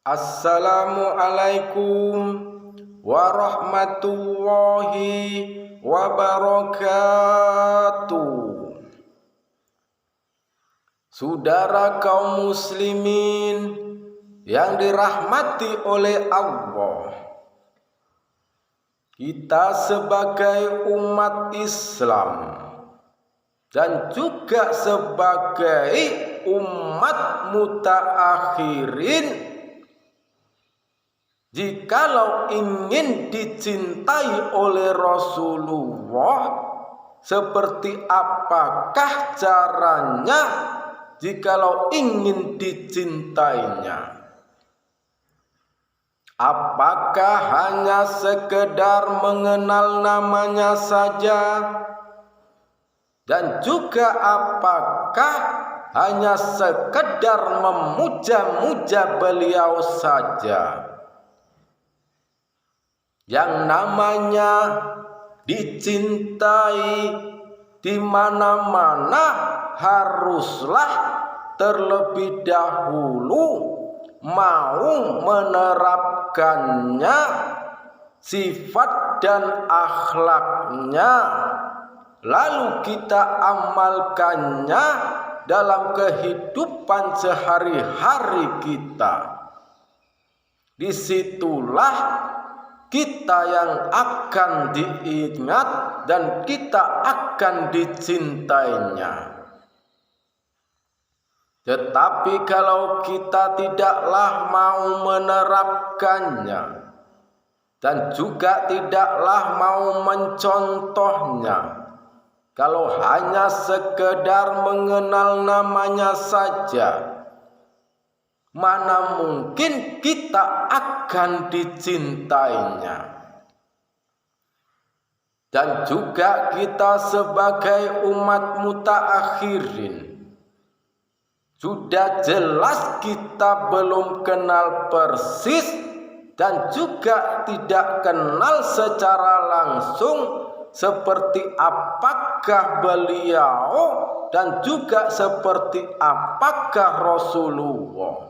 Assalamualaikum warahmatullahi wabarakatuh. Saudara kaum muslimin yang dirahmati oleh Allah, kita sebagai umat Islam dan juga sebagai umat mutaakhirin, jikalau ingin dicintai oleh Rasulullah, seperti apakah caranya jikalau ingin dicintainya? Apakah hanya sekedar mengenal namanya saja? Dan juga apakah hanya sekedar memuja-muja beliau saja? Yang namanya dicintai di mana-mana haruslah terlebih dahulu mau menerapkannya, sifat dan akhlaknya, lalu kita amalkannya dalam kehidupan sehari-hari kita. Disitulah kita yang akan diingat dan kita akan dicintainya. Tetapi kalau kita tidaklah mau menerapkannya dan juga tidaklah mau mencontohnya, kalau hanya sekedar mengenal namanya saja, mana mungkin kita akan dicintainya. Dan juga kita sebagai umat mutaakhirin, sudah jelas kita belum kenal persis dan juga tidak kenal secara langsung seperti apakah beliau dan juga seperti apakah Rasulullah.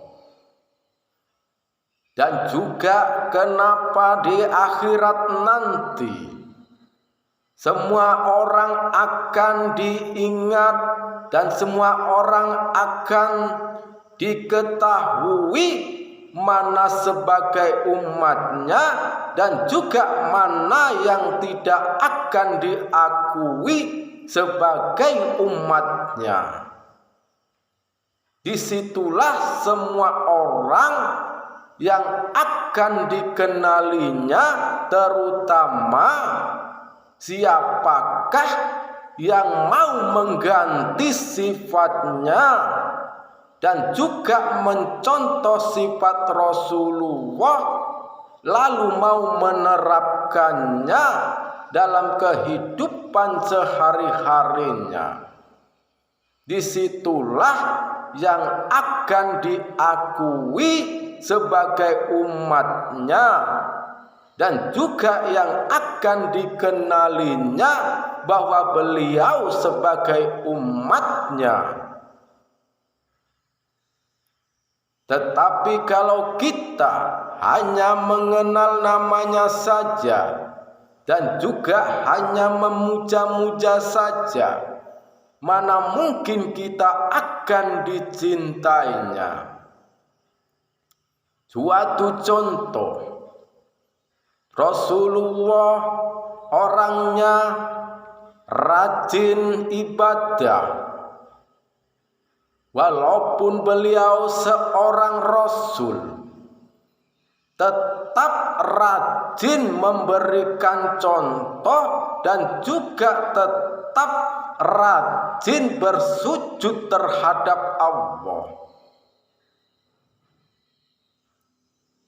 Dan juga kenapa di akhirat nanti semua orang akan diingat dan semua orang akan diketahui mana sebagai umatnya dan juga mana yang tidak akan diakui sebagai umatnya. Disitulah semua orang yang akan dikenalinya, terutama siapakah yang mau mengganti sifatnya dan juga mencontoh sifat Rasulullah lalu mau menerapkannya dalam kehidupan sehari-harinya. Disitulah yang akan diakui sebagai umatnya dan juga yang akan dikenalinya bahwa beliau sebagai umatnya. Tetapi kalau kita hanya mengenal namanya saja dan juga hanya memuja-muja saja, mana mungkin kita akan dicintainya. Suatu contoh, Rasulullah orangnya rajin ibadah, walaupun beliau seorang Rasul, tetap rajin memberikan contoh dan juga tetap rajin bersujud terhadap Allah.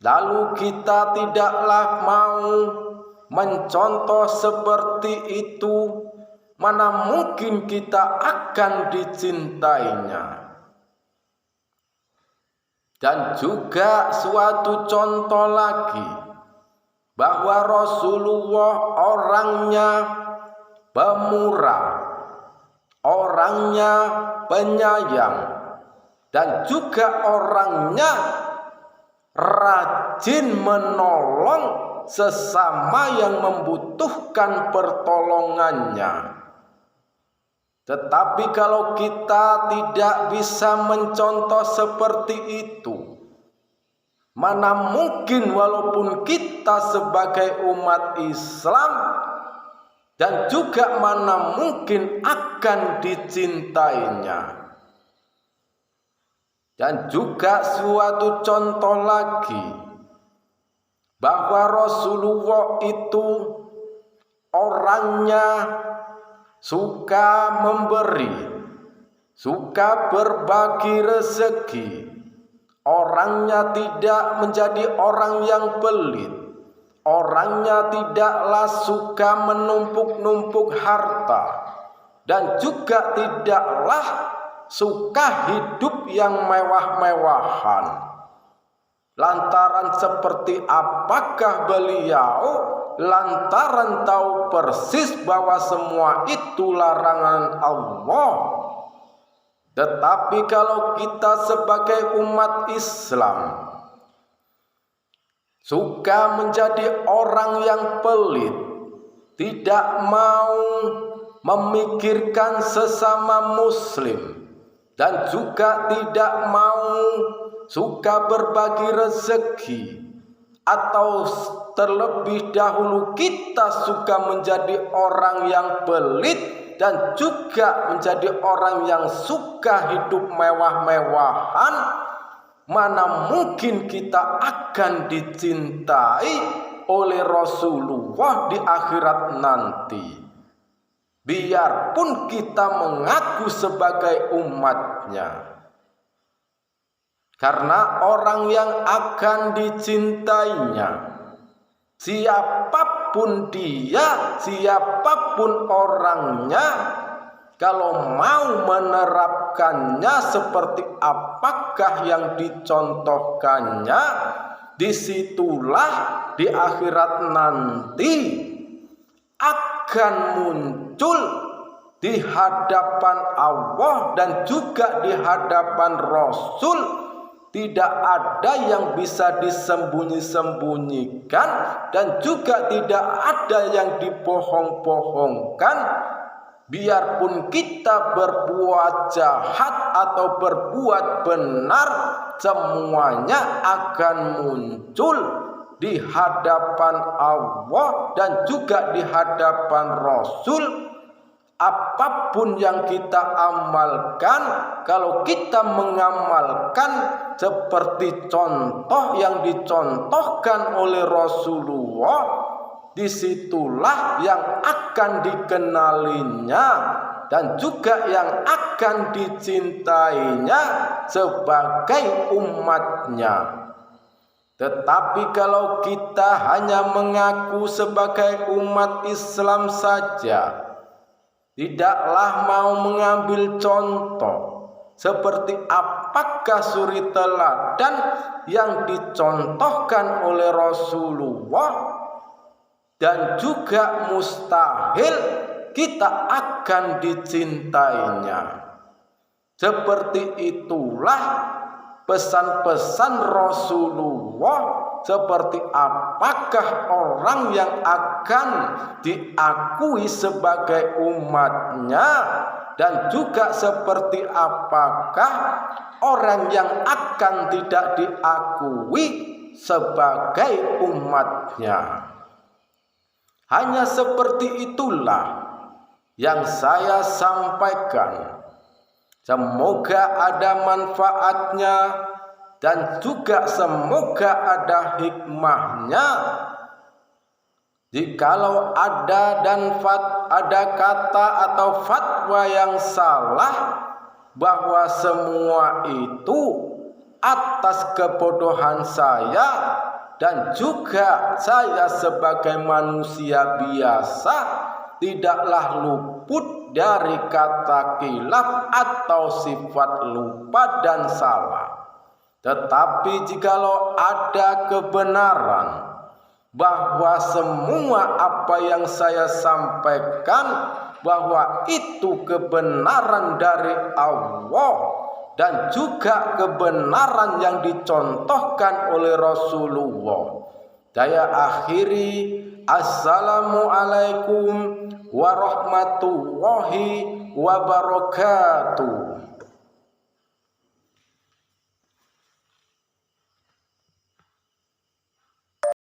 Lalu kita tidaklah mau mencontoh seperti itu, mana mungkin kita akan dicintainya. Dan juga suatu contoh lagi, bahwa Rasulullah orangnya pemurah, orangnya penyayang, dan juga orangnya rajin menolong sesama yang membutuhkan pertolongannya. Tetapi kalau kita tidak bisa mencontoh seperti itu, mana mungkin walaupun kita sebagai umat Islam, dan juga mana mungkin akan dicintainya. Dan juga suatu contoh lagi, bahwa Rasulullah itu orangnya suka memberi, suka berbagi rezeki. Orangnya tidak menjadi orang yang pelit. Orangnya tidaklah suka menumpuk-numpuk harta. Dan juga tidaklah suka hidup yang mewah-mewahan. Lantaran seperti apakah beliau? Lantaran tahu persis bahwa semua itu larangan Allah. Tetapi kalau kita sebagai umat Islam suka menjadi orang yang pelit, tidak mau memikirkan sesama muslim, dan juga tidak mau suka berbagi rezeki, atau terlebih dahulu kita suka menjadi orang yang pelit dan juga menjadi orang yang suka hidup mewah-mewahan, mana mungkin kita akan dicintai oleh Rasulullah di akhirat nanti. Biarpun kita mengaku sebagai umatnya. Karena orang yang akan dicintainya, siapapun dia, siapapun orangnya, kalau mau menerapkannya seperti apakah yang dicontohkannya, disitulah di akhirat nanti akan muncul di hadapan Allah dan juga di hadapan Rasul. Tidak ada yang bisa disembunyi-sembunyikan dan juga tidak ada yang dibohong-bohongkan. Biarpun kita berbuat jahat atau berbuat benar, semuanya akan muncul di hadapan Allah dan juga di hadapan Rasul. Apapun yang kita amalkan, kalau kita mengamalkan seperti contoh yang dicontohkan oleh Rasulullah, disitulah yang akan dikenalinya dan juga yang akan dicintainya sebagai umatnya. Tetapi kalau kita hanya mengaku sebagai umat Islam saja, tidaklah mau mengambil contoh seperti apakah suri teladan yang dicontohkan oleh Rasulullah, dan juga mustahil kita akan dicintainya. Seperti itulah pesan-pesan Rasulullah, seperti apakah orang yang akan diakui sebagai umatnya, dan juga seperti apakah orang yang akan tidak diakui sebagai umatnya. Hanya seperti itulah yang saya sampaikan. Semoga ada manfaatnya dan juga semoga ada hikmahnya. Jikalau ada kata atau fatwa yang salah, bahwa semua itu atas kebodohan saya, dan juga saya sebagai manusia biasa tidaklah luput dari kata kilaf atau sifat lupa dan salah. Tetapi jikalau ada kebenaran, bahwa semua apa yang saya sampaikan bahwa itu kebenaran dari Allah, dan juga kebenaran yang dicontohkan oleh Rasulullah. Saya akhiri, assalamualaikum warahmatullahi wabarakatuh.